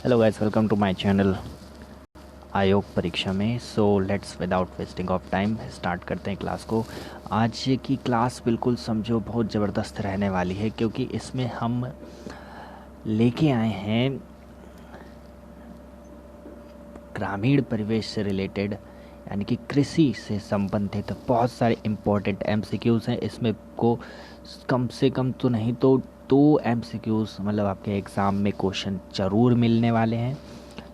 Hello guys, welcome to my channel आयोग परीक्षा में। So let's without wasting of time start करते हैं क्लास को। आज की क्लास बिल्कुल समझो बहुत ज़बरदस्त रहने वाली है, क्योंकि इसमें हम लेके आए हैं ग्रामीण परिवेश से रिलेटेड, यानी कि कृषि से संबंधित बहुत सारे इम्पोर्टेंट एमसीक्यूज़ हैं। इसमें को कम से कम तो नहीं तो 2 एमसीक्यूज़ मतलब आपके एग्ज़ाम में क्वेश्चन ज़रूर मिलने वाले हैं।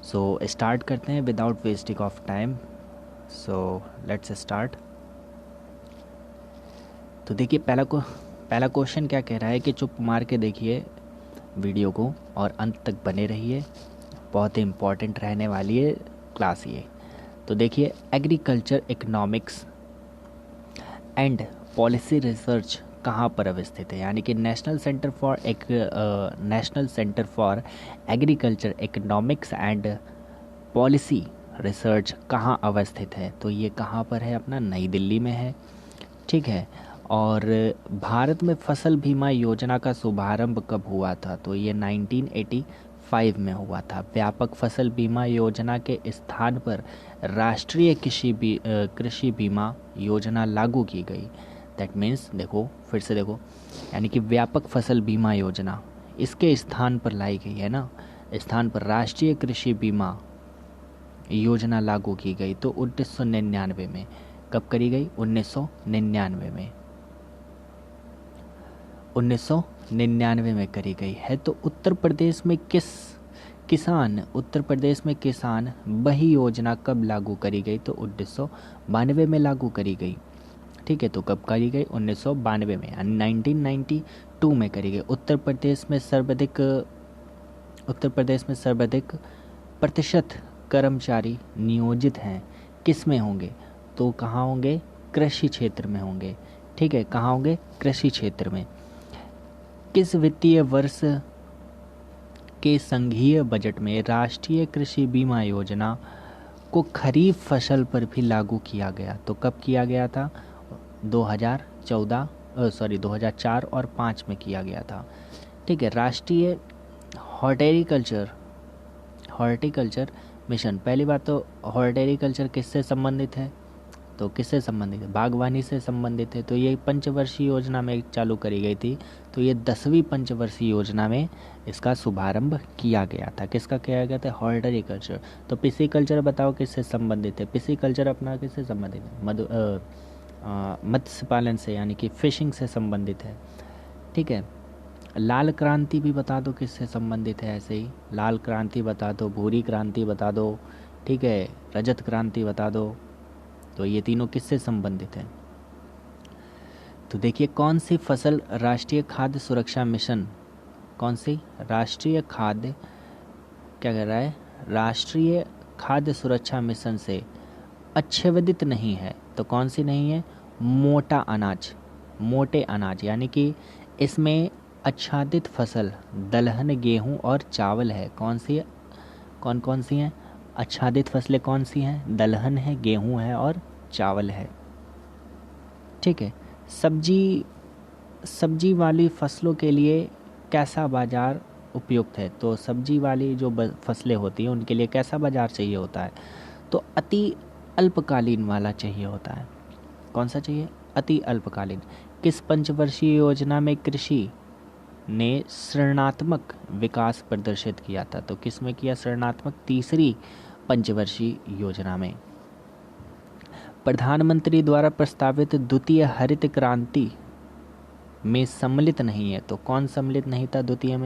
सो स्टार्ट करते हैं without wasting of time. So let's start. तो देखिए पहला क्वेश्चन क्या कह रहा है कि चुप मार के देखिए वीडियो को और अंत तक बने रहिए, बहुत ही इम्पोर्टेंट रहने वाली है क्लास ये। तो देखिए, agriculture economics and policy research कहाँ पर अवस्थित है, यानी कि national centre for agriculture economics and policy research कहाँ अवस्थित है। तो ये कहाँ पर है, अपना नई दिल्ली में है, ठीक है। और भारत में फसल बीमा योजना का शुभारंभ कब हुआ था, तो ये 1985 में हुआ था। व्यापक फसल बीमा योजना के स्थान पर राष्ट्रीय कृषि बीमा योजना लागू की गई। दैट मीन्स देखो, फिर से देखो, यानी कि व्यापक फसल बीमा योजना इसके स्थान पर लाई गई है ना, स्थान पर राष्ट्रीय कृषि बीमा योजना लागू की गई। तो 1999 में कब करी गई, 1999 में 1999 में करी गई है। तो उत्तर प्रदेश में किसान वही योजना कब लागू करी गई, तो 1992 में लागू करी गई, ठीक है। तो कब करी गई, 1992 में, यानी 1992 में करी गई। उत्तर प्रदेश में सर्वाधिक प्रतिशत कर्मचारी नियोजित हैं किस में होंगे, तो कहाँ होंगे, कृषि क्षेत्र में होंगे, ठीक है। कहाँ होंगे, कृषि क्षेत्र में। किस वित्तीय वर्ष के संघीय बजट में राष्ट्रीय कृषि बीमा योजना को खरीफ फसल पर भी लागू किया गया, तो कब किया गया था, 2004 और 5 में किया गया था, ठीक है। राष्ट्रीय हॉर्टिकल्चर मिशन, पहली बात तो हॉर्टिकल्चर किससे संबंधित है, तो किससे संबंधित है, बागवानी से संबंधित है। तो ये पंचवर्षीय योजना में चालू करी गई थी, तो ये 10वीं पंचवर्षीय योजना में इसका शुभारंभ किया गया था। किसका किया गया था, हॉर्टिकल्चर। तो पिसीकल्चर बताओ किससे संबंधित है, पिसीकल्चर अपना किससे संबंधित है, मत्स्य पालन से, यानी कि फिशिंग से संबंधित है, ठीक है। लाल क्रांति भी बता दो किससे संबंधित है, ऐसे ही लाल क्रांति बता दो, भूरी क्रांति बता दो, ठीक है, रजत क्रांति बता दो। तो ये तीनों किससे संबंधित हैं। तो देखिए, कौन सी फसल राष्ट्रीय खाद्य सुरक्षा मिशन, कौन सी राष्ट्रीय खाद्य क्या कर रहा है, राष्ट्रीय खाद्य सुरक्षा मिशन से आच्छादित नहीं है, तो कौन सी नहीं है, मोटे अनाज, यानी कि इसमें आच्छादित फसल दलहन, गेहूं और चावल है। कौन कौन सी हैं आच्छादित फसलें, कौन सी हैं, दलहन है, गेहूं है और चावल है, ठीक है। सब्जी वाली फसलों के लिए कैसा बाजार उपयुक्त है, तो सब्जी वाली जो फसलें होती हैं उनके लिए कैसा बाजार चाहिए होता है, तो अति अल्पकालीन वाला चाहिए होता है। कौन सा चाहिए, अति अल्पकालीन। किस पंचवर्षीय योजना में कृषि ने ऋणात्मक विकास प्रदर्शित किया था, तो किस में किया, ऋणात्मक, तीसरी पंचवर्षीय योजना में। प्रधानमंत्री द्वारा प्रस्तावित द्वितीय हरित क्रांति में सम्मिलित नहीं है, तो कौन सम्मिलित नहीं था द्वितीय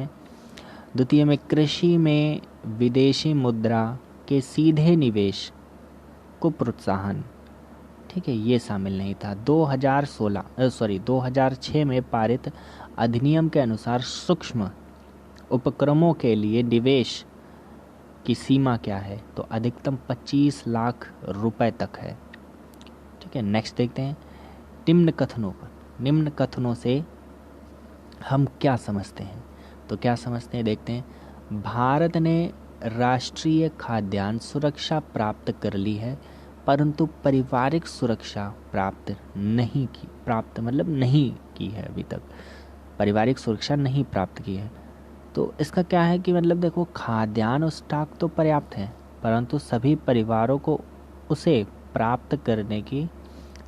में कृषि में विदेशी मुद्रा के सीधे निवेश को प्रोत्साहन, ठीक है, ये शामिल नहीं था। 2006 में पारित अधिनियम के अनुसार सूक्ष्म उपक्रमों के लिए निवेश की सीमा क्या है, तो अधिकतम 25 लाख रुपए तक है, ठीक है। नेक्स्ट देखते हैं, निम्न कथनों से हम क्या समझते हैं, तो क्या समझते हैं देखते हैं। भारत ने राष्ट्रीय खाद्यान्न सुरक्षा प्राप्त कर ली है, परंतु पारिवारिक सुरक्षा प्राप्त नहीं की है अभी तक, पारिवारिक सुरक्षा नहीं प्राप्त की है। तो इसका क्या है कि मतलब देखो, खाद्यान्न स्टॉक तो पर्याप्त है, परंतु सभी परिवारों को उसे प्राप्त करने की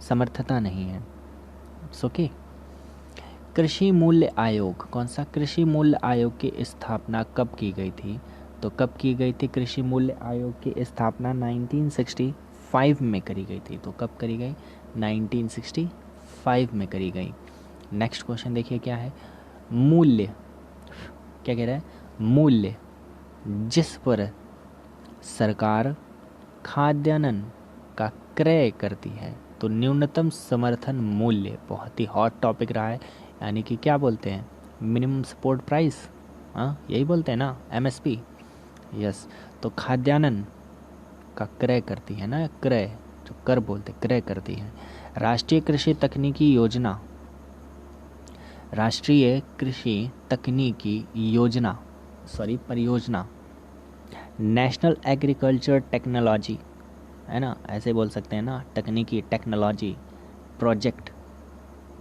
समर्थता नहीं है। ओके। कृषि मूल्य आयोग, कौन सा? कृषि मूल्य आयोग की स्थापना कब की गई थी? तो कब की गई थी कृषि मूल्य आयोग की स्थापना? 1965 में करी गई थी। तो कब करी गई? 1965 में करी गई। नेक्स्ट क्वेश्चन देखिए क्या है। मूल्य, क्या कह रहा है? मूल्य जिस पर सरकार खाद्यान्न का क्रय करती है, तो न्यूनतम समर्थन मूल्य, बहुत ही हॉट टॉपिक रहा है। यानी कि क्या बोलते हैं? मिनिमम सपोर्ट प्राइस, हाँ यही बोलते हैं ना, एमएसपी। यस। तो खाद्यान्न का क्रय करती है ना, क्रय जो कर बोलते, क्रय करती है। राष्ट्रीय कृषि तकनीकी योजना, राष्ट्रीय कृषि तकनीकी योजना, सॉरी परियोजना, नेशनल एग्रीकल्चर टेक्नोलॉजी, है ना, ऐसे बोल सकते हैं ना, तकनीकी टेक्नोलॉजी प्रोजेक्ट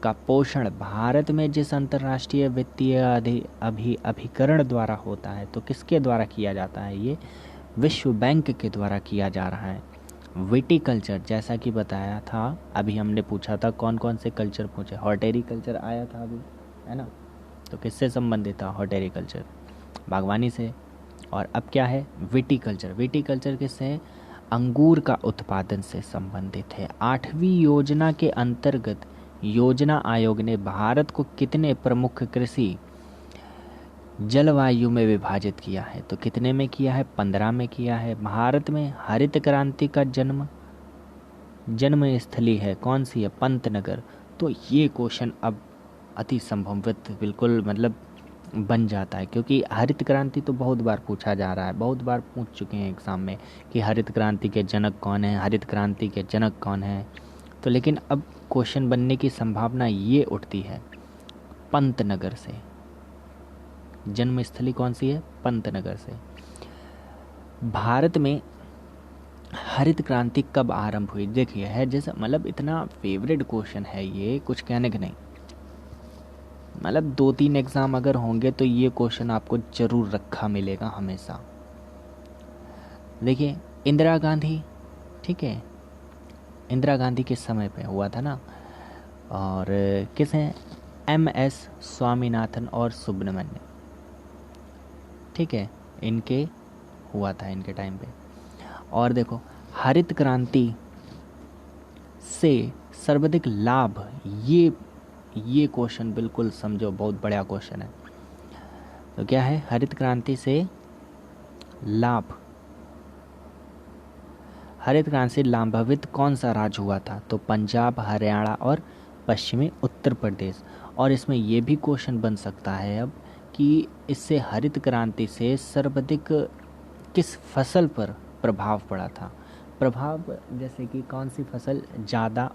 का पोषण भारत में जिस अंतर्राष्ट्रीय वित्तीय अभिकरण द्वारा होता है, तो किसके द्वारा किया जाता है? ये विश्व बैंक के द्वारा किया जा रहा है। विटीकल्चर, जैसा कि बताया था, अभी हमने पूछा था कौन कौन से कल्चर पूछे, हॉर्टिकल्चर आया था अभी, है ना, तो किससे संबंधित था? हॉर्टिकल्चर, बागवानी से। और अब क्या है? विटीकल्चर। विटीकल्चर किससे है? अंगूर का उत्पादन से संबंधित है। 8वीं योजना के अंतर्गत योजना आयोग ने भारत को कितने प्रमुख कृषि जलवायु में विभाजित किया है? तो कितने में किया है? 15 में किया है। भारत में हरित क्रांति का जन्म स्थली है कौन सी है? पंतनगर। तो ये क्वेश्चन अब अति संभवित बिल्कुल मतलब बन जाता है, क्योंकि हरित क्रांति तो बहुत बार पूछा जा रहा है, बहुत बार पूछ चुके हैं एग्जाम में कि हरित क्रांति के जनक कौन है, हरित क्रांति के जनक कौन है। तो लेकिन अब क्वेश्चन बनने की संभावना ये उठती है पंतनगर से। जन्म स्थली कौन सी है? पंतनगर से। भारत में हरित क्रांति कब आरंभ हुई? देखिए है जैसे मतलब इतना फेवरेट क्वेश्चन है ये, कुछ कहने का नहीं। मतलब 2-3 एग्जाम अगर होंगे तो ये क्वेश्चन आपको जरूर रखा मिलेगा हमेशा। देखिए इंदिरा गांधी, ठीक है, इंदिरा गांधी के समय पे हुआ था ना, और किस हैं? MS स्वामीनाथन और सुब्रमण्यम, ठीक है, इनके हुआ था इनके टाइम पे। और देखो हरित क्रांति से सर्वाधिक लाभ, ये क्वेश्चन बिल्कुल समझो, बहुत बड़ा क्वेश्चन है। तो क्या है? हरित क्रांति से लाभ, हरित क्रांति से लाभान्वित कौन सा राज्य हुआ था? तो पंजाब, हरियाणा और पश्चिमी उत्तर प्रदेश। और इसमें यह भी क्वेश्चन बन सकता है अब कि इससे हरित क्रांति से सर्वाधिक किस फसल पर प्रभाव पड़ा था? प्रभाव जैसे कि कौन सी फसल ज़्यादा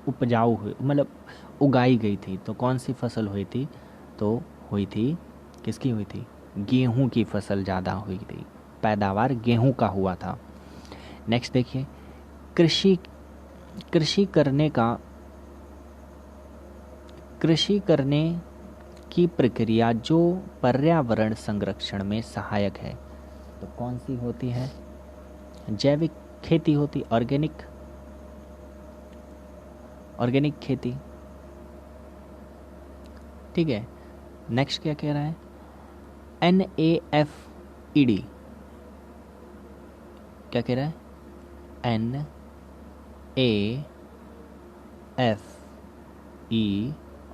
उपजाऊ हुई, मतलब उगाई गई थी, तो कौन सी फसल हुई थी? तो हुई थी, किसकी हुई थी? गेहूं की फसल ज़्यादा हुई थी, पैदावार गेहूं का हुआ था। नेक्स्ट देखिए, कृषि करने की प्रक्रिया जो पर्यावरण संरक्षण में सहायक है, तो कौन सी होती है? जैविक खेती होती, ऑर्गेनिक खेती, ठीक है। नेक्स्ट क्या कह रहा है? NAFED, क्या कह रहा है? NAFE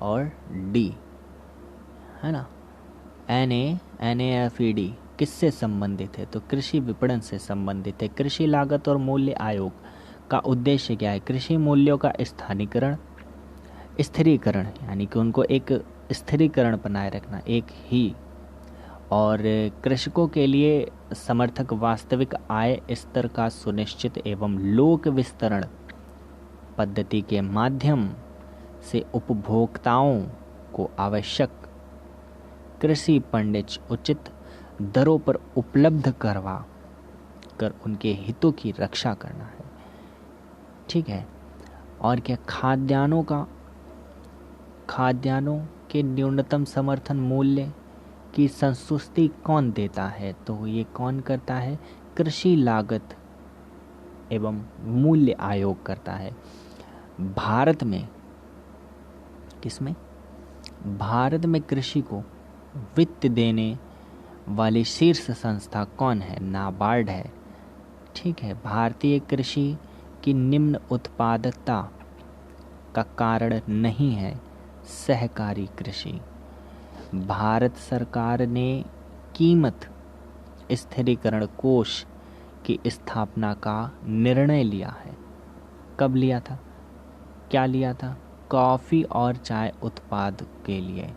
और D, है ना, NAFED किससे संबंधित है? तो कृषि विपणन से संबंधित है। कृषि लागत और मूल्य आयोग का उद्देश्य क्या है? कृषि मूल्यों का स्थिरीकरण, यानी कि उनको एक स्थिरीकरण बनाए रखना, एक ही, और कृषकों के लिए समर्थक वास्तविक आय स्तर का सुनिश्चित एवं लोक विस्तरण पद्धति के माध्यम से उपभोक्ताओं को आवश्यक कृषि फंड उचित दरों पर उपलब्ध करवा कर उनके हितों की रक्षा करना है, ठीक है। और क्या? खाद्यान्नों के न्यूनतम समर्थन मूल्य की संतुष्टि कौन देता है? तो ये कौन करता है? कृषि लागत एवं मूल्य आयोग करता है। भारत में किसमें? भारत में कृषि को वित्त देने वाली शीर्ष संस्था कौन है? नाबार्ड है। ठीक है। भारतीय कृषि की निम्न उत्पादकता का कारण नहीं है सहकारी कृषि। भारत सरकार ने कीमत स्थिरीकरण कोष की स्थापना का निर्णय लिया है। कब लिया था? क्या लिया था? कॉफ़ी और चाय उत्पाद के लिए।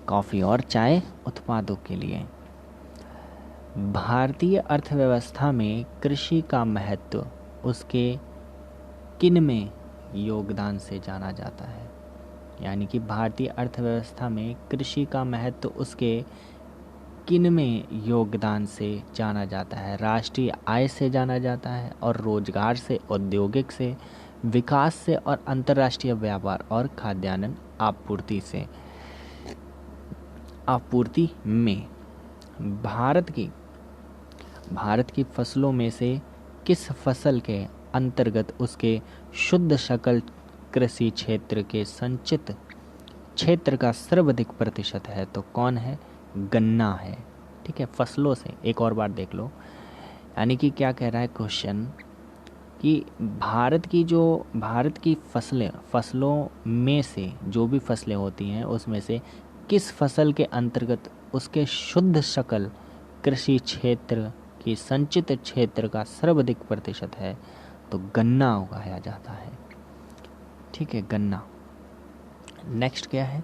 कॉफ़ी और चाय उत्पादों के लिए। भारतीय अर्थव्यवस्था में कृषि का महत्व उसके किन में योगदान से जाना जाता है? यानी कि भारतीय अर्थव्यवस्था में कृषि का महत्व उसके किन में योगदान से जाना जाता है? राष्ट्रीय आय से जाना जाता है, और रोजगार से, औद्योगिक से, विकास से, और अंतर्राष्ट्रीय व्यापार और खाद्यान्न आपूर्ति में। भारत की फसलों में से किस फसल के अंतर्गत उसके शुद्ध शकल कृषि क्षेत्र के संचित क्षेत्र का सर्वाधिक प्रतिशत है? तो कौन है? गन्ना है। ठीक है। फसलों से एक और बार देख लो। यानी कि क्या कह रहा है क्वेश्चन कि भारत की फसलों में से जो भी फसलें होती हैं उसमें से किस फसल के अंतर्गत उसके शुद्ध शकल कृषि क्षेत्र की संचित क्षेत्र का सर्वाधिक प्रतिशत है? तो गन्ना उगाया जाता है। ठीक है, गन्ना। नेक्स्ट क्या है?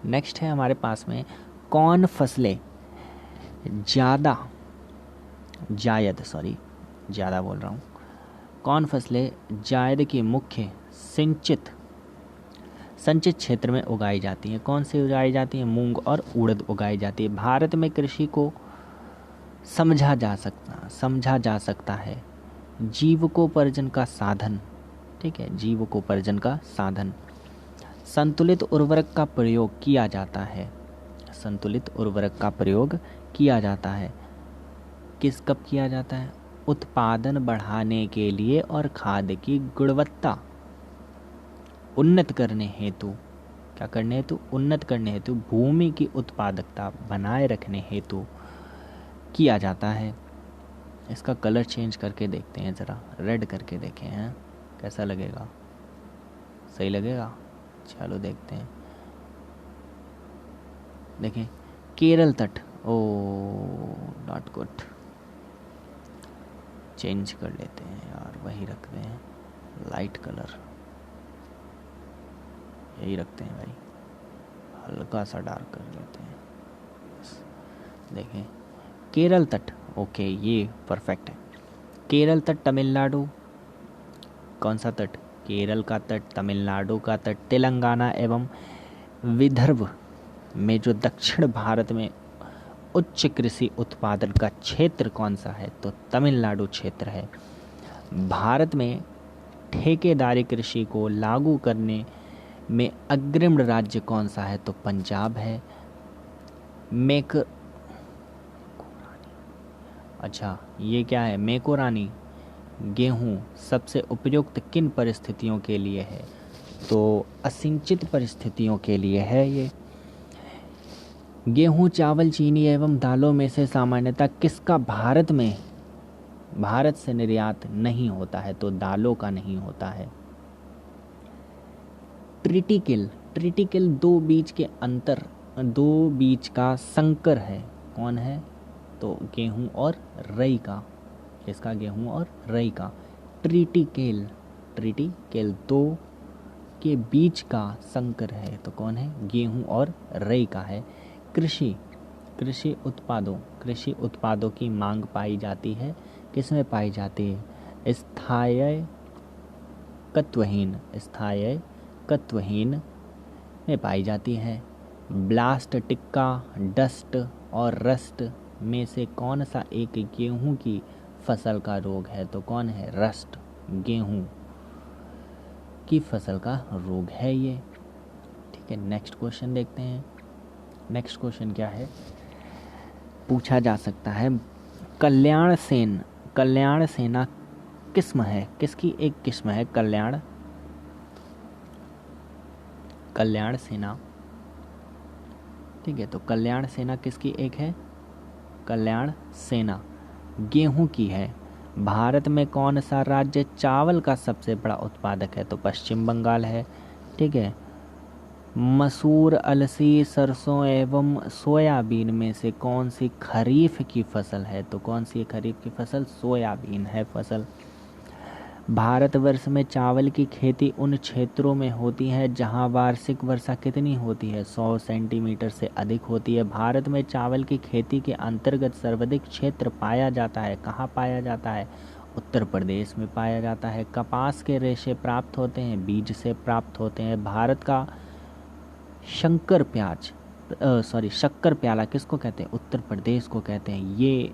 नेक्स्ट है हमारे पास में कौन फसलें कौन फसलें जायद की मुख्य संचित क्षेत्र में उगाई जाती हैं? कौन सी उगाई जाती हैं? मूंग और उड़द उगाई जाती है। भारत में कृषि को समझा जा सकता है जीविकोपार्जन का साधन। ठीक है, जीविकोपार्जन का साधन। संतुलित उर्वरक का प्रयोग किया जाता है। संतुलित उर्वरक का प्रयोग किया जाता है। कब किया जाता है? उत्पादन बढ़ाने के लिए और खाद की गुणवत्ता उन्नत करने हेतु। क्या करने हेतु? उन्नत करने हेतु, भूमि की उत्पादकता बनाए रखने हेतु किया जाता है। इसका कलर चेंज करके देखते हैं, ज़रा रेड करके देखें हैं कैसा लगेगा। सही लगेगा? चलो देखते हैं। देखें, केरल तट। ओ नॉट गुड, चेंज कर लेते हैं यार, वही रखते हैं लाइट कलर, यही रखते हैं भाई, हल्का सा डार्क कर लेते हैं। देखें, केरल तट। ओके, ये परफेक्ट है। केरल तट तमिलनाडु। कौन सा तट? केरल का तट, तमिलनाडु का तट, तेलंगाना एवं विदर्भ में जो दक्षिण भारत में उच्च कृषि उत्पादन का क्षेत्र कौन सा है? तो तमिलनाडु क्षेत्र है। भारत में ठेकेदारी कृषि को लागू करने में अग्रिम राज्य कौन सा है? तो पंजाब है। ये क्या है? मेकोरानी गेहूं सबसे उपयुक्त किन परिस्थितियों के लिए है? तो असिंचित परिस्थितियों के लिए है ये। गेहूं, चावल, चीनी एवं दालों में से सामान्यतः किसका भारत से निर्यात नहीं होता है? तो दालों का नहीं होता है। ट्रिटिकल दो बीज का संकर है। कौन है? तो गेहूं और रई का। किसका? गेहूं और रई का। ट्रिटिकेल दो के बीच का संकर है। तो कौन है? गेहूं और रई का है। कृषि उत्पादों की मांग पाई जाती है। किसमें पाई जाती है? स्थायित्वहीन में पाई जाती है। ब्लास्ट, टिक्का, डस्ट और रस्ट में से कौन सा एक गेहूं की फसल का रोग है? तो कौन है? रस्ट, गेहूं की फसल का रोग है ये। ठीक है, नेक्स्ट क्वेश्चन देखते हैं। नेक्स्ट क्वेश्चन क्या है, पूछा जा सकता है, कल्याण सेना किस्म है, किसकी एक किस्म है कल्याण सेना। ठीक है, तो कल्याण सेना किसकी एक है, कल्याण सेना गेहूं की है। भारत में कौन सा राज्य चावल का सबसे बड़ा उत्पादक है, तो पश्चिम बंगाल है। ठीक है, मसूर, अलसी, सरसों एवं सोयाबीन में से कौन सी खरीफ की फसल है, तो कौन सी खरीफ की फसल, सोयाबीन है फसल। भारतवर्ष में चावल की खेती उन क्षेत्रों में होती है जहां वार्षिक वर्षा कितनी होती है, 100 सेंटीमीटर से अधिक होती है। भारत में चावल की खेती के अंतर्गत सर्वाधिक क्षेत्र पाया जाता है, कहाँ पाया जाता है, उत्तर प्रदेश में पाया जाता है। कपास के रेशे प्राप्त होते हैं, बीज से प्राप्त होते हैं। भारत का शक्कर प्याला किसको कहते हैं, उत्तर प्रदेश को कहते हैं। ये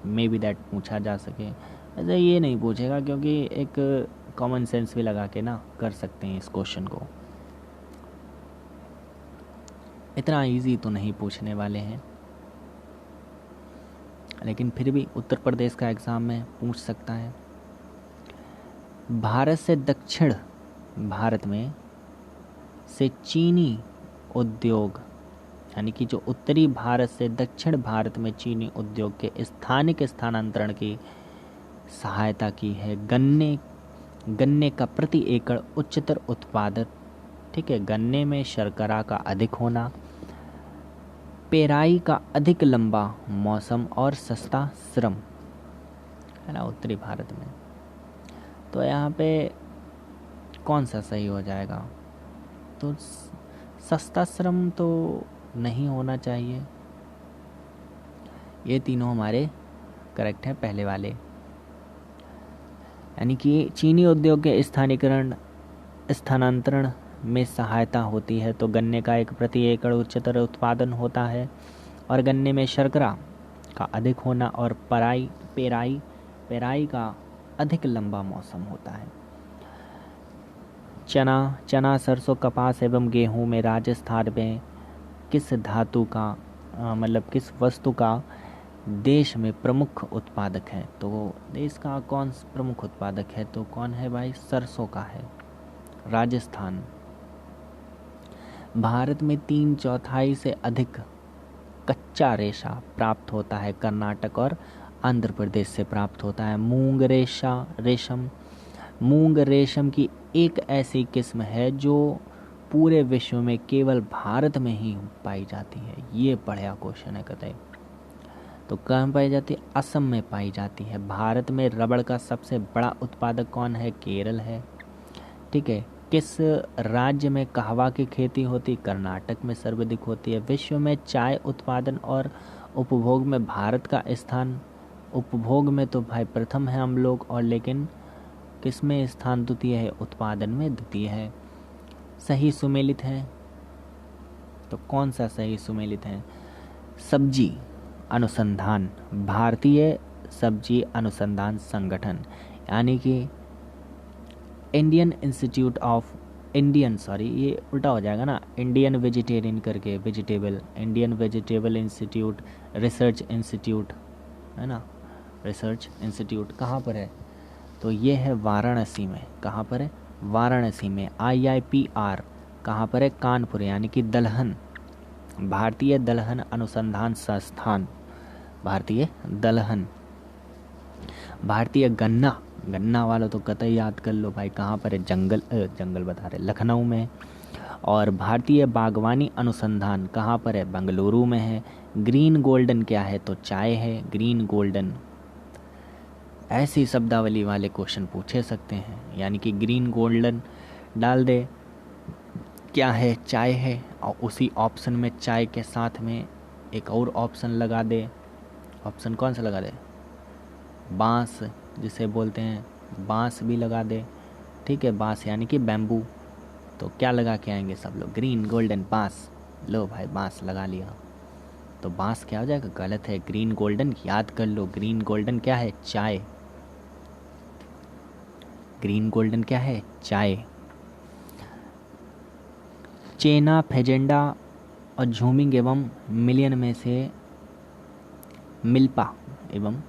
मे बी दैट पूछा जा सके, ऐसे ये नहीं पूछेगा क्योंकि एक कॉमन सेंस भी लगा के ना कर सकते हैं इस क्वेश्चन को, इतना इजी तो नहीं पूछने वाले हैं, लेकिन फिर भी उत्तर प्रदेश का एग्ज़ाम में पूछ सकता है। भारत से दक्षिण भारत में से चीनी उद्योग, यानी कि जो उत्तरी भारत से दक्षिण भारत में चीनी उद्योग के स्थानिक स्थानांतरण की सहायता की है। गन्ने का प्रति एकड़ उच्चतर उत्पादन। ठीक है, गन्ने में शर्करा का अधिक होना, पेराई का अधिक लंबा मौसम और सस्ता श्रम, है ना, उत्तरी भारत में। तो यहाँ पे कौन सा सही हो जाएगा, तो सस्ता श्रम तो नहीं होना चाहिए। ये तीनों हमारे करेक्ट हैं पहले वाले, यानी कि चीनी उद्योग के स्थानांतरण में सहायता होती है, तो गन्ने का एक प्रति एकड़ उच्चतर उत्पादन होता है, और गन्ने में शर्करा का अधिक होना और पेराई का अधिक लंबा मौसम होता है। चना, सरसों, कपास एवं गेहूं में राजस्थान में किस धातु का किस वस्तु का देश में प्रमुख उत्पादक है, तो देश का कौन प्रमुख उत्पादक है, तो कौन है भाई, सरसों का है, राजस्थान। भारत में 3/4 से अधिक कच्चा रेशा प्राप्त होता है, कर्नाटक और आंध्र प्रदेश से प्राप्त होता है। मूंग रेशम की एक ऐसी किस्म है जो पूरे विश्व में केवल भारत में ही पाई जाती है। ये बढ़िया क्वेश्चन है कतई। तो कहाँ पाई जाती है, असम में पाई जाती है। भारत में रबड़ का सबसे बड़ा उत्पादक कौन है, केरल है। ठीक है, किस राज्य में कहवा की खेती होती, कर्नाटक में सर्वाधिक होती है। विश्व में चाय उत्पादन और उपभोग में भारत का स्थान, उपभोग में तो भाई प्रथम है हम लोग, और लेकिन किस में स्थान द्वितीय है, उत्पादन में द्वितीय है। सही सुमेलित है, तो कौन सा सही सुमेलित है, सब्जी अनुसंधान, भारतीय सब्जी अनुसंधान संगठन, यानी कि ये उल्टा हो जाएगा ना, इंडियन वेजिटेरियन करके vegetable, Indian vegetable institute research institute, है ना, रिसर्च इंस्टीट्यूट कहाँ पर है, तो ये है वाराणसी में। कहाँ पर है, वाराणसी में। IIPR कहाँ पर है, कानपुर, यानी कि दलहन, भारतीय दलहन अनुसंधान संस्थान, भारतीय दलहन। भारतीय गन्ना वाला तो कतई याद कर लो भाई, कहाँ पर है, जंगल बता रहे, लखनऊ में। और भारतीय बागवानी अनुसंधान कहाँ पर है, बेंगलुरु में है। ग्रीन गोल्डन क्या है, तो चाय है, ग्रीन गोल्डन। ऐसी शब्दावली वाले क्वेश्चन पूछे सकते हैं, यानी कि ग्रीन गोल्डन डाल दे, क्या है, चाय है, और उसी ऑप्शन में चाय के साथ में एक और ऑप्शन लगा दे। ऑप्शन कौन सा लगा दे, बांस जिसे बोलते हैं, बांस भी लगा दे। ठीक है, बांस यानी कि बैम्बू। तो क्या लगा के आएंगे सब लोग, ग्रीन गोल्डन बांस। लो भाई बांस लगा लिया, तो बांस क्या हो जाएगा, गलत है, ग्रीन गोल्डन याद कर लो। ग्रीन गोल्डन क्या है, चाय। ग्रीन गोल्डन क्या है, चाय। चेना, फेजेंडा और झूमिंग एवं मिलियन में से मिल्पा एवं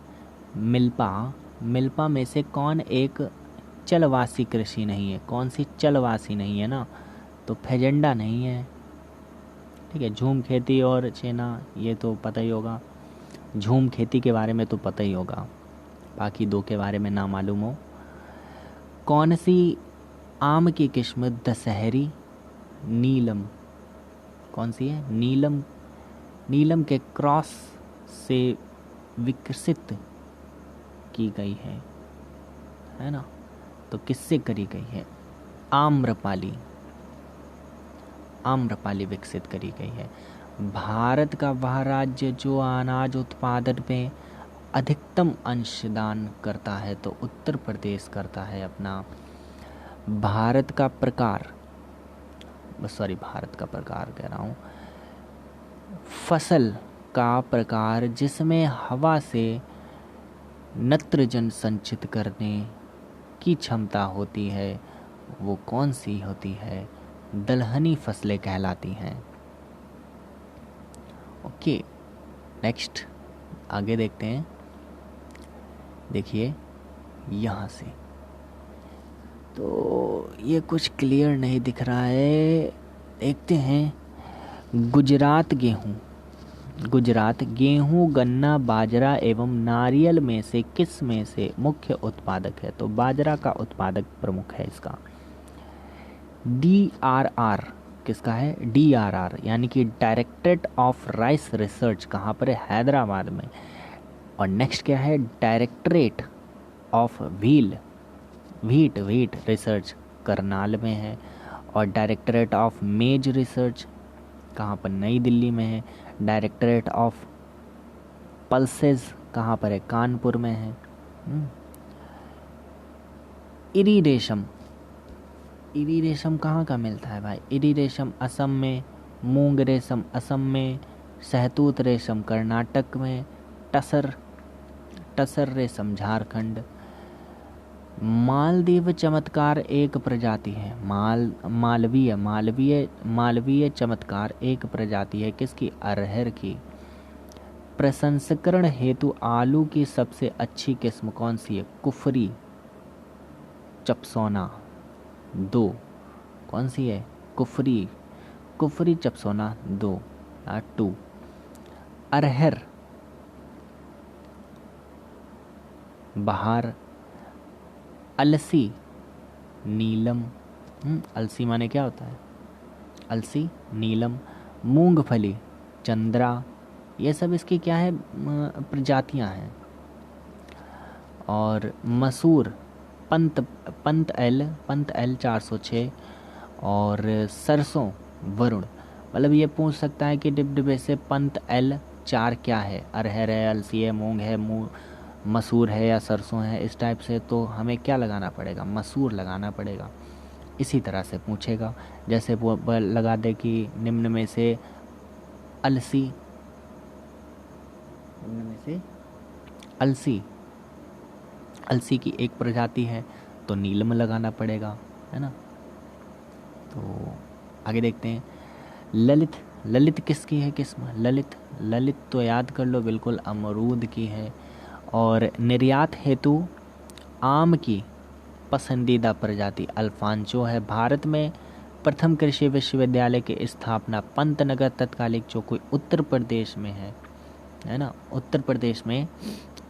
मिल्पा में से कौन एक चलवासी कृषि नहीं है? कौन सी चलवासी नहीं है ना? तो फेजेंडा नहीं है, ठीक है। झूम खेती और चेना ये तो पता ही होगा, झूम खेती के बारे में तो पता ही होगा, बाकी दो के बारे में ना मालूम हो। कौन सी आम की किस्म दशहरी नीलम, कौन सी है? नीलम के क्रॉस से विकसित की गई है ना? तो किससे करी गई है? आम्रपाली विकसित करी गई है। भारत का वह राज्य जो अनाज उत्पादन में अधिकतम अंशदान करता है, तो उत्तर प्रदेश करता है अपना। भारत का प्रकार कह रहा हूँ, फसल का प्रकार जिसमें हवा से नत्रजन संचित करने की क्षमता होती है, वो कौन सी होती है? दलहनी फसलें कहलाती हैं। ओके, नेक्स्ट आगे देखते हैं। देखिए यहाँ से तो ये कुछ क्लियर नहीं दिख रहा है, देखते हैं। गुजरात गेहूँ, गन्ना, बाजरा एवं नारियल में से किस में से मुख्य उत्पादक है? तो बाजरा का उत्पादक प्रमुख है इसका। DRR किसका है? DRR यानी कि डायरेक्टरेट ऑफ राइस रिसर्च कहाँ पर है? हैदराबाद में। और नेक्स्ट क्या है? Directorate of wheat research Karnal में है। और डायरेक्टरेट ऑफ मेज रिसर्च कहाँ पर? नई दिल्ली में है। डायरेक्टरेट ऑफ पल्सेस कहाँ पर है? कानपुर में है। इरी रेशम कहाँ का मिलता है भाई? इरी रेशम असम में, मूंग रेशम असम में, सहतूत रेशम कर्नाटक में, टसर रेशम झारखंड। मालदीव चमत्कार एक प्रजाति है। मालवीय चमत्कार एक प्रजाति है किसकी? अरहर की। प्रसंस्करण हेतु आलू की सबसे अच्छी किस्म कौन सी है? कुफरी चपसोना 2। कौन सी है? कुफरी चपसोना 2। अरहर बहार। अलसी नीलम। अलसी माने क्या होता है? अलसी नीलम। मूंगफली चंद्रा। ये सब इसकी क्या है? प्रजातियां हैं। और मसूर पंत एल 406। और सरसों वरुण। मतलब ये पूछ सकता है कि डिब्बे से पंत L 4 क्या है? अरहर है, अलसी है, मूंग है, मसूर है या सरसों है, इस टाइप से। तो हमें क्या लगाना पड़ेगा? मसूर लगाना पड़ेगा। इसी तरह से पूछेगा, जैसे वो लगा दे कि निम्न में से अलसी की एक प्रजाति है, तो नीलम लगाना पड़ेगा, है ना। तो आगे देखते हैं। ललित किसकी है किस्म? ललित तो याद कर लो, बिल्कुल अमरूद की है। और निर्यात हेतु आम की पसंदीदा प्रजाति अल्फांचो है। भारत में प्रथम कृषि विश्वविद्यालय की स्थापना पंतनगर तत्कालिक जो कोई उत्तर प्रदेश में है ना, उत्तर प्रदेश में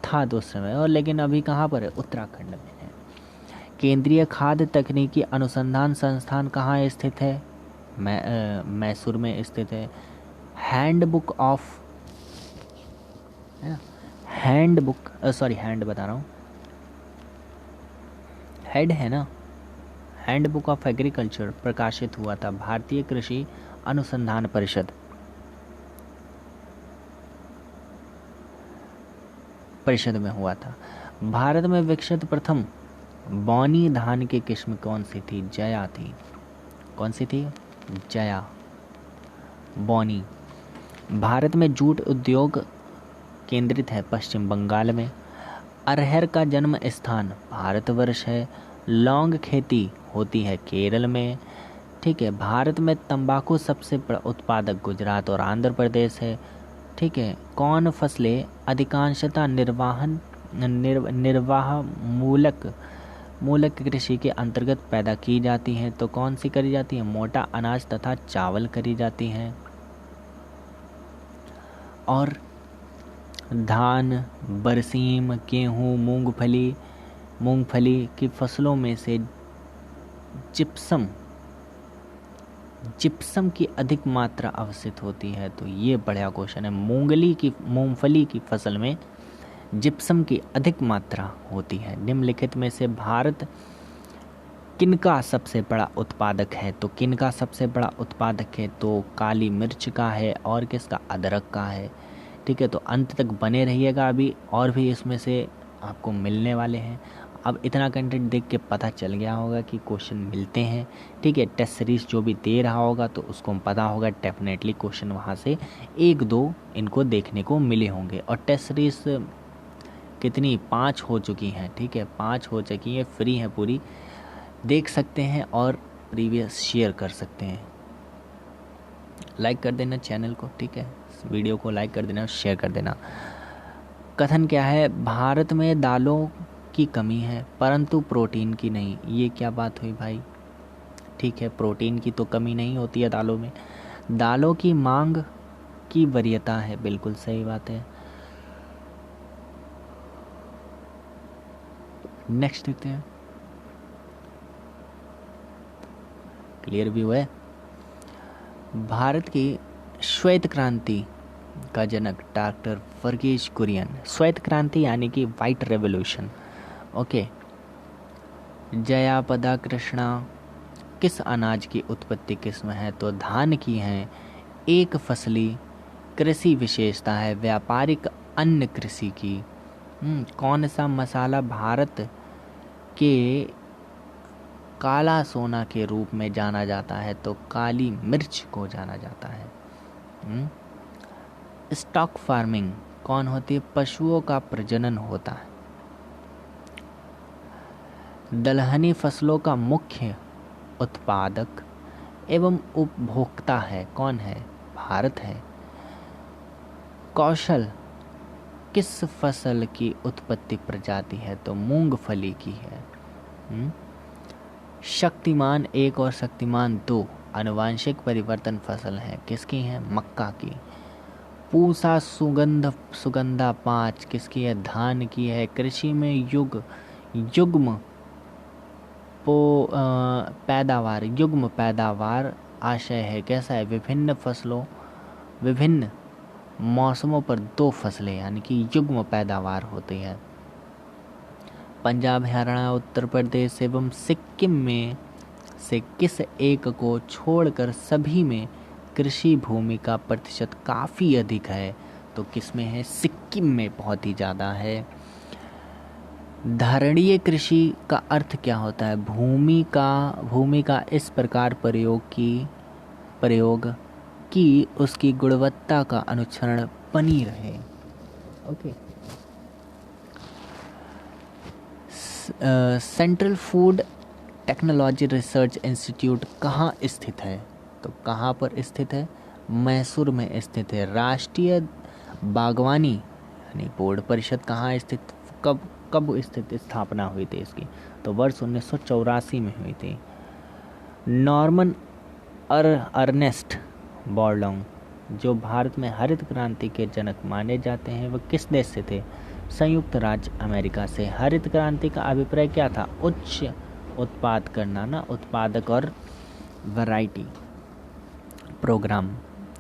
था तो समय, और लेकिन अभी कहाँ पर है? उत्तराखंड में है। केंद्रीय खाद्य तकनीकी अनुसंधान संस्थान कहाँ स्थित है? मैसूर में स्थित है। हैंड बुक ऑफ एग्रीकल्चर प्रकाशित हुआ था भारतीय कृषि अनुसंधान परिषद में हुआ था। भारत में विकसित प्रथम बौनी धान की किस्म कौन सी थी? जया थी। कौन सी थी? जया बौनी। भारत में जूट उद्योग केंद्रित है पश्चिम बंगाल में। अरहर का जन्म स्थान भारतवर्ष है। लौंग खेती होती है केरल में। ठीक है। भारत में तंबाकू सबसे बड़ा उत्पादक गुजरात और आंध्र प्रदेश है। ठीक है। कौन फसलें अधिकांशतः निर्वाह मूलक कृषि के अंतर्गत पैदा की जाती हैं? तो कौन सी करी जाती है? मोटा अनाज तथा चावल करी जाती हैं। और धान, बरसीम, गेहूँ, मूंगफली की फसलों में से जिप्सम की अधिक मात्रा अवसित होती है। तो ये बढ़िया क्वेश्चन है। मूंगफली की फसल में जिप्सम की अधिक मात्रा होती है। निम्नलिखित में से भारत किनका सबसे बड़ा उत्पादक है? तो किनका सबसे बड़ा उत्पादक है? तो काली मिर्च का है और किसका? अदरक का है। ठीक है। तो अंत तक बने रहिएगा, अभी और भी इसमें से आपको मिलने वाले हैं। अब इतना कंटेंट देख के पता चल गया होगा कि क्वेश्चन मिलते हैं। ठीक है। टेस्ट सीरीज जो भी दे रहा होगा तो उसको पता होगा डेफिनेटली क्वेश्चन वहाँ से 1-2 इनको देखने को मिले होंगे। और टेस्ट सीरीज कितनी 5 हो चुकी हैं। ठीक है। 5 हो चुकी हैं, फ्री है, पूरी देख सकते हैं और प्रीवियस शेयर कर सकते हैं। लाइक कर देना चैनल को। ठीक है। वीडियो को लाइक कर देना, शेयर कर देना। कथन क्या है? भारत में दालों की कमी है परंतु प्रोटीन की नहीं। ये क्या बात हुई भाई? ठीक है। प्रोटीन की तो कमी नहीं होती है दालों में। दालों की मांग की वरीयता है। बिल्कुल सही बात है। नेक्स्ट देखते हैं। क्लियर भी हुआ है। भारत की श्वेत क्रांति का जनक डॉक्टर वर्गीज कुरियन। श्वेत क्रांति यानी कि वाइट रेवोल्यूशन। ओके। जयापदा कृष्णा किस अनाज की उत्पत्ति किस्म है? तो धान की है। एक फसली कृषि विशेषता है। व्यापारिक अन्न कृषि की। कौन सा मसाला भारत के काला सोना के रूप में जाना जाता है? तो काली मिर्च को जाना जाता है। स्टॉक फार्मिंग कौन होती है? पशुओं का प्रजनन होता है। दलहनी फसलों का मुख्य उत्पादक एवं उपभोक्ता है कौन है? भारत है। कौशल किस फसल की उत्पत्ति प्रजाति है? तो मूंगफली की है। शक्तिमान 1 और शक्तिमान 2 आनुवांशिक परिवर्तन फसल है। किसकी है? मक्का की। पूसा सुगंधा 5 किसकी है? धान की है। कृषि में युग्म पैदावार आशय है। कैसा है? विभिन्न मौसमों पर 2 फसलें यानी कि युग्म पैदावार होती है। पंजाब, हरियाणा, उत्तर प्रदेश एवं सिक्किम में से किस एक को छोड़कर सभी में कृषि भूमि का प्रतिशत काफ़ी अधिक है? तो किस में है? सिक्किम में बहुत ही ज़्यादा है। धारणीय कृषि का अर्थ क्या होता है? भूमि का इस प्रकार प्रयोग कि उसकी गुणवत्ता का अनुसरण बनी रहे। Okay. Central food technology research institute कहाँ स्थित है? तो कहाँ पर स्थित है? मैसूर में स्थित है। राष्ट्रीय बागवानी यानी बोर्ड परिषद कहाँ स्थित, कब स्थित स्थापना हुई थी इसकी? तो वर्ष 1984 में हुई थी। नॉर्मन अर्नेस्ट बोरलॉन्ग जो भारत में हरित क्रांति के जनक माने जाते हैं वह किस देश से थे? संयुक्त राज्य अमेरिका से। हरित क्रांति का अभिप्राय क्या था? उच्च उत्पाद करना ना, उत्पादक और वैरायटी प्रोग्राम,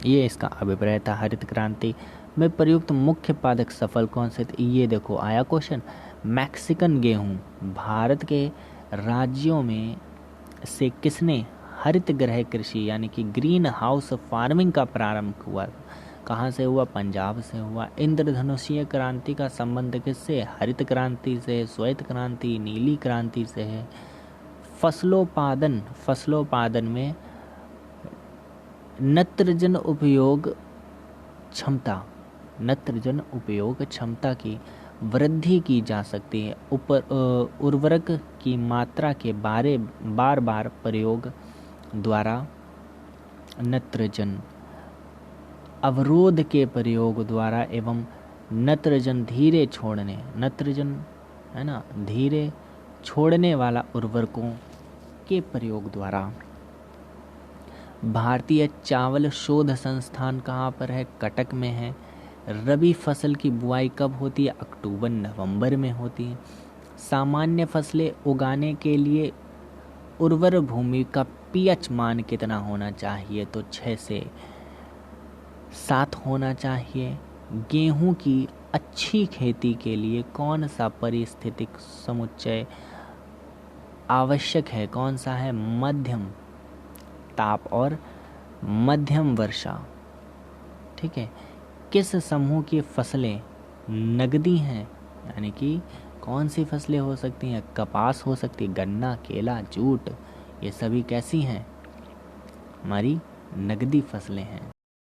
ये इसका अभिप्राय था। हरित क्रांति में प्रयुक्त मुख्य पादप सफल कौन से थे? ये देखो आया क्वेश्चन। मैक्सिकन गेहूँ। भारत के राज्यों में से किसने हरित गृह कृषि यानी कि ग्रीन हाउस फार्मिंग का प्रारंभ हुआ? कहाँ से हुआ? पंजाब से हुआ। इंद्रधनुषीय क्रांति का संबंध किससे? हरित क्रांति से, श्वेत क्रांति, नीली क्रांति से है। फसलोत्पादन में नत्रजन उपयोग क्षमता की वृद्धि की जा सकती है। उर्वरक की मात्रा के बार बार प्रयोग द्वारा नत्रजन, अवरोध के प्रयोग द्वारा एवं नत्रजन धीरे छोड़ने, नत्रजन है ना, धीरे छोड़ने वाला उर्वरकों के प्रयोग द्वारा। भारतीय चावल शोध संस्थान कहाँ पर है? कटक में है। रबी फसल की बुआई कब होती है? अक्टूबर नवंबर में होती है। सामान्य फसलें उगाने के लिए उर्वर भूमि का पीएच मान कितना होना चाहिए? तो 6 से 7 होना चाहिए। गेहूं की अच्छी खेती के लिए कौन सा पारिस्थितिक समुच्चय आवश्यक है? कौन सा है? मध्यम ताप और मध्यम वर्षा। ठीक है। किस समूह की फसलें नगदी हैं? यानी कि कौन सी फसलें हो सकती हैं? कपास हो सकती है, गन्ना, केला, जूट, ये सभी कैसी हैं? हमारी नगदी फसलें हैं।